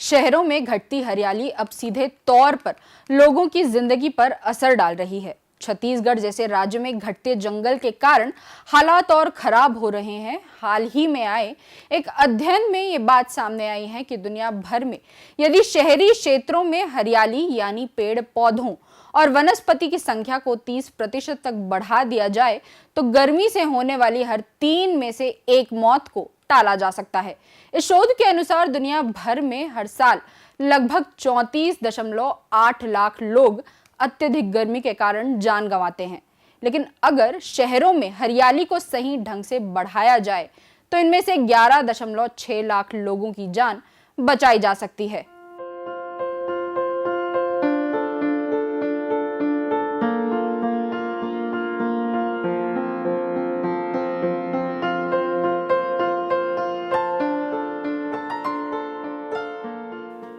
शहरों में घटती हरियाली अब सीधे तौर पर लोगों की जिंदगी पर असर डाल रही है। छत्तीसगढ़ जैसे राज्य में घटते जंगल के कारण हालात और खराब हो रहे हैं। हाल ही में आए एक अध्ययन में ये बात सामने आई है कि दुनिया भर में यदि शहरी क्षेत्रों में हरियाली यानी पेड़ पौधों और वनस्पति की संख्या को 30% तक बढ़ा दिया जाए तो गर्मी से होने वाली हर 3 में से 1 मौत को टाला जा सकता है। इस शोध के अनुसार दुनिया भर में हर साल लगभग 34.8 लाख लोग अत्यधिक गर्मी के कारण जान गंवाते हैं। लेकिन अगर शहरों में हरियाली को सही ढंग से बढ़ाया जाए तो इनमें से 11.6 लाख लोगों की जान बचाई जा सकती है।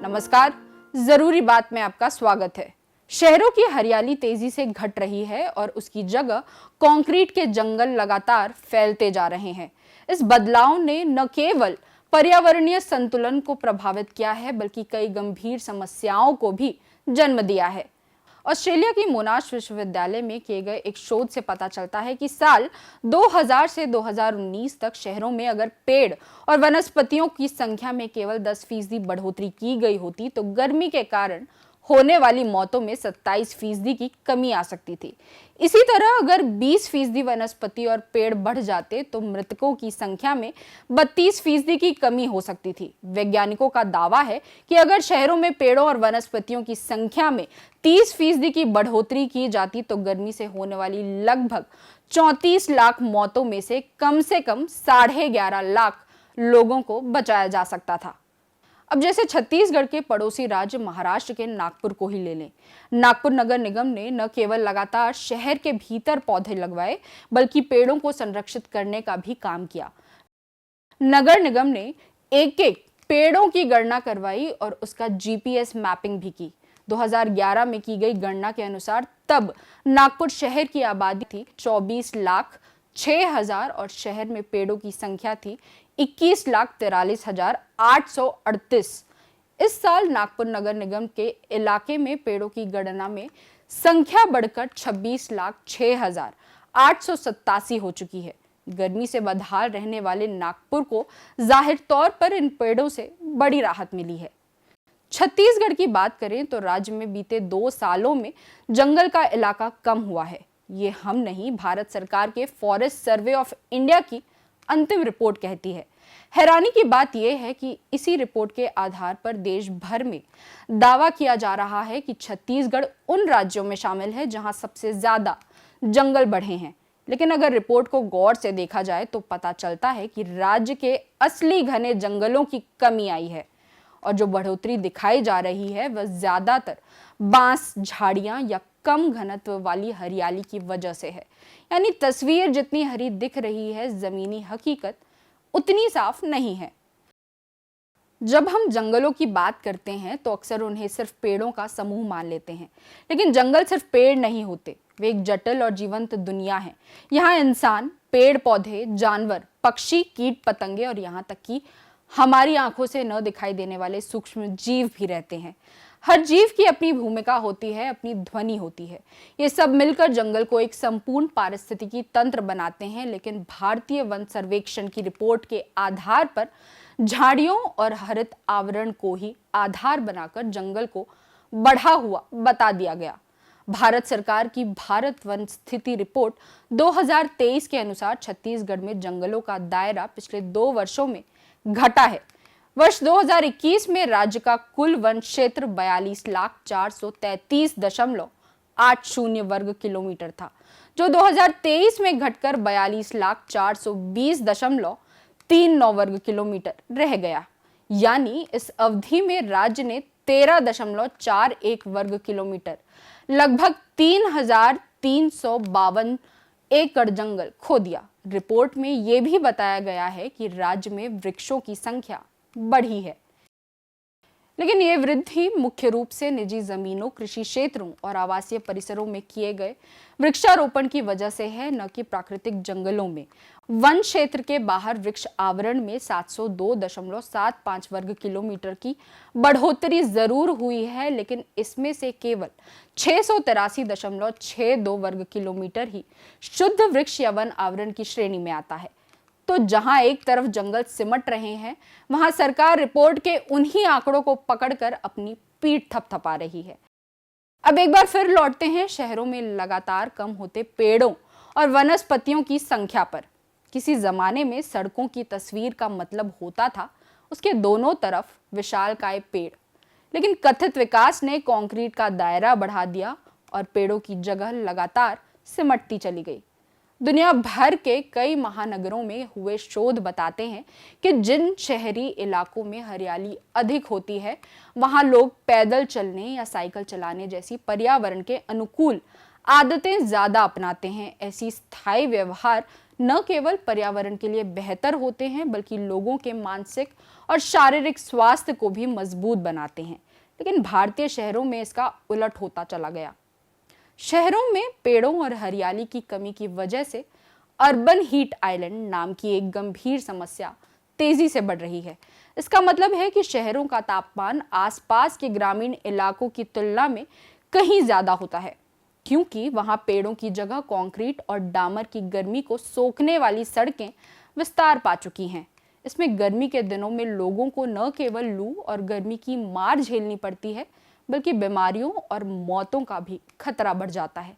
नमस्कार, जरूरी बात में आपका स्वागत है। शहरों की हरियाली तेजी से घट रही है और उसकी जगह कंक्रीट के जंगल लगातार फैलते जा रहे हैं। इस बदलाव ने न केवल पर्यावरणीय संतुलन को प्रभावित किया है बल्कि कई गंभीर समस्याओं को भी जन्म दिया है। ऑस्ट्रेलिया की मोनाश विश्वविद्यालय में किए गए एक शोध से पता चलता है कि साल 2000 से 2019 तक शहरों में अगर पेड़ और वनस्पतियों की संख्या में केवल 10% बढ़ोतरी की गई होती तो गर्मी के कारण होने वाली मौतों में 27% की कमी आ सकती थी। इसी तरह अगर 20% वनस्पति और पेड़ बढ़ जाते तो मृतकों की संख्या में 32% की कमी हो सकती थी। वैज्ञानिकों का दावा है कि अगर शहरों में पेड़ों और वनस्पतियों की संख्या में 30% की बढ़ोतरी की जाती तो गर्मी से होने वाली लगभग 34 लाख मौतों में से कम 11.5 लाख लोगों को बचाया जा सकता था। अब जैसे छत्तीसगढ़ के पड़ोसी राज्य महाराष्ट्र के नागपुर को ही ले लें। नागपुर नगर निगम ने न केवल लगातार शहर के भीतर पौधे लगवाए बल्कि पेड़ों को संरक्षित करने का भी काम किया। नगर निगम ने एक पेड़ों की गणना करवाई और उसका जीपीएस मैपिंग भी की। 2011 में की गई गणना के अनुसार तब नागपुर शहर की आबादी थी 24,06,000 और शहर में पेड़ों की संख्या थी 21,43,838। इस साल नागपुर नगर निगम के इलाके में पेड़ों की गणना में संख्या बढ़कर 26,06,887 हो चुकी है। गर्मी से बदहाल रहने वाले नागपुर को जाहिर तौर पर इन पेड़ों से बड़ी राहत मिली है। छत्तीसगढ़ की बात करें तो राज्य में बीते 2 सालों में जंगल का इलाका कम हुआ है। ये हम नहीं, भारत सरकार के फॉरेस्ट सर्वे ऑफ इंडिया की अंतिम रिपोर्ट कहती है। हैरानी की बात यह है कि इसी रिपोर्ट के आधार पर देश भर में दावा किया जा रहा है कि छत्तीसगढ़ उन राज्यों में शामिल है जहां सबसे ज्यादा जंगल बढ़े हैं। लेकिन अगर रिपोर्ट को गौर से देखा जाए तो पता चलता है कि राज्य के असली घने जंगलों की कमी आई है और जो बढ़ोतरी दिखाई जा रही है वह ज्यादातर बांस, झाड़ियां या कम घनत्व वाली हरियाली की वजह से है। यानी तस्वीर जितनी हरी दिख रही है, जमीनी हकीकत उतनी साफ नहीं है। जब हम जंगलों की बात करते हैं तो अक्सर उन्हें सिर्फ पेड़ों का समूह मान लेते हैं, लेकिन जंगल सिर्फ पेड़ नहीं होते, वे एक जटिल और जीवंत दुनिया है। यहाँ इंसान, पेड़ पौधे, जानवर, पक्षी, कीट पतंगे और यहाँ तक कि हमारी आंखों से न दिखाई देने वाले सूक्ष्म जीव भी रहते हैं। हर जीव की अपनी भूमिका होती है, अपनी ध्वनि होती है। ये सब मिलकर जंगल को एक संपूर्ण पारिस्थितिकी तंत्र बनाते हैं। लेकिन भारतीय वन सर्वेक्षण की रिपोर्ट के आधार पर झाड़ियों और हरित आवरण को ही आधार बनाकर जंगल को बढ़ा हुआ बता दिया गया। भारत सरकार की भारत वन स्थिति रिपोर्ट 2023 के अनुसार छत्तीसगढ़ में जंगलों का दायरा पिछले 2 वर्षों में घटा है। वर्ष 2021 में राज्य का कुल वन क्षेत्र 42,433.80 वर्ग किलोमीटर था, जो 2023 में घटकर 42,420.39 वर्ग किलोमीटर रह गया। यानी इस अवधि में राज्य ने 13.41 वर्ग किलोमीटर, लगभग 3,352 एकड़ जंगल खो दिया। रिपोर्ट में यह भी बताया गया है कि राज्य में वृक्षों की संख्या बढ़ी है। लेकिन ये वृद्धि मुख्य रूप से निजी जमीनों, कृषि क्षेत्रों और आवासीय परिसरों में किए गए वृक्षारोपण की वजह से है, न कि प्राकृतिक जंगलों में। वन क्षेत्र के बाहर वृक्ष आवरण में 702.75 वर्ग किलोमीटर की बढ़ोतरी जरूर हुई है, लेकिन इसमें से केवल 683.62 वर्ग किलोमीटर ही शुद्ध वृक्ष या वन आवरण की श्रेणी में आता है। तो जहां एक तरफ जंगल सिमट रहे हैं, वहां सरकार रिपोर्ट के उन्हीं आंकड़ों को पकड़कर अपनी पीठ थपथपा रही है। अब एक बार फिर लौटते हैं शहरों में लगातार कम होते पेड़ों और वनस्पतियों की संख्या पर। किसी जमाने में सड़कों की तस्वीर का मतलब होता था उसके दोनों तरफ विशालकाय पेड़, लेकिन कथित विकास ने कंक्रीट का दायरा बढ़ा दिया और पेड़ों की जगह लगातार सिमटती चली गई। दुनिया भर के कई महानगरों में हुए शोध बताते हैं कि जिन शहरी इलाकों में हरियाली अधिक होती है, वहां लोग पैदल चलने या साइकिल चलाने जैसी पर्यावरण के अनुकूल आदतें ज्यादा अपनाते हैं। ऐसी स्थायी व्यवहार न केवल पर्यावरण के लिए बेहतर होते हैं, बल्कि लोगों के मानसिक और शारीरिक स्वास्थ्य को भी मजबूत बनाते हैं। लेकिन भारतीय शहरों में इसका उलट होता चला गया। शहरों में पेड़ों और हरियाली की कमी की वजह से अर्बन हीट आइलैंड नाम की एक गंभीर समस्या तेजी से बढ़ रही है। इसका मतलब है कि शहरों का तापमान आसपास के ग्रामीण इलाकों की तुलना में कहीं ज्यादा होता है, क्योंकि वहां पेड़ों की जगह कंक्रीट और डामर की गर्मी को सोखने वाली सड़कें विस्तार पा चुकी हैं। इसमें गर्मी के दिनों में लोगों को न केवल लू और गर्मी की मार झेलनी पड़ती है, बल्कि बीमारियों और मौतों का भी खतरा बढ़ जाता है।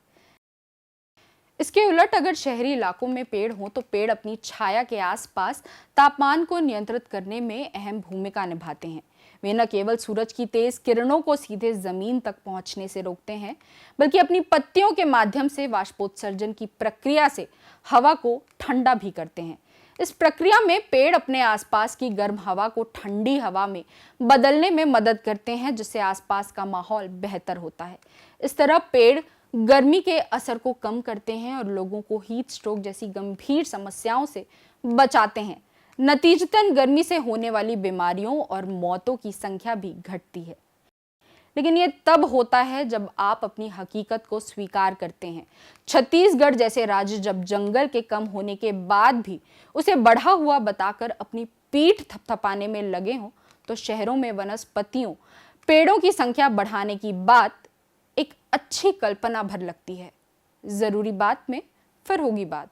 इसके उलट अगर शहरी इलाकों में पेड़ हों तो पेड़ अपनी छाया के आसपास तापमान को नियंत्रित करने में अहम भूमिका निभाते हैं। वे न केवल सूरज की तेज किरणों को सीधे जमीन तक पहुंचने से रोकते हैं, बल्कि अपनी पत्तियों के माध्यम से वाष्पोत्सर्जन की प्रक्रिया से हवा को ठंडा भी करते हैं। इस प्रक्रिया में पेड़ अपने आसपास की गर्म हवा को ठंडी हवा में बदलने में मदद करते हैं, जिससे आसपास का माहौल बेहतर होता है। इस तरह पेड़ गर्मी के असर को कम करते हैं और लोगों को हीट स्ट्रोक जैसी गंभीर समस्याओं से बचाते हैं। नतीजतन गर्मी से होने वाली बीमारियों और मौतों की संख्या भी घटती है। लेकिन ये तब होता है जब आप अपनी हकीकत को स्वीकार करते हैं। छत्तीसगढ़ जैसे राज्य जब जंगल के कम होने के बाद भी उसे बढ़ा हुआ बताकर अपनी पीठ थपथपाने में लगे हों, तो शहरों में वनस्पतियों, पेड़ों की संख्या बढ़ाने की बात एक अच्छी कल्पना भर लगती है। जरूरी बात में फिर होगी बात।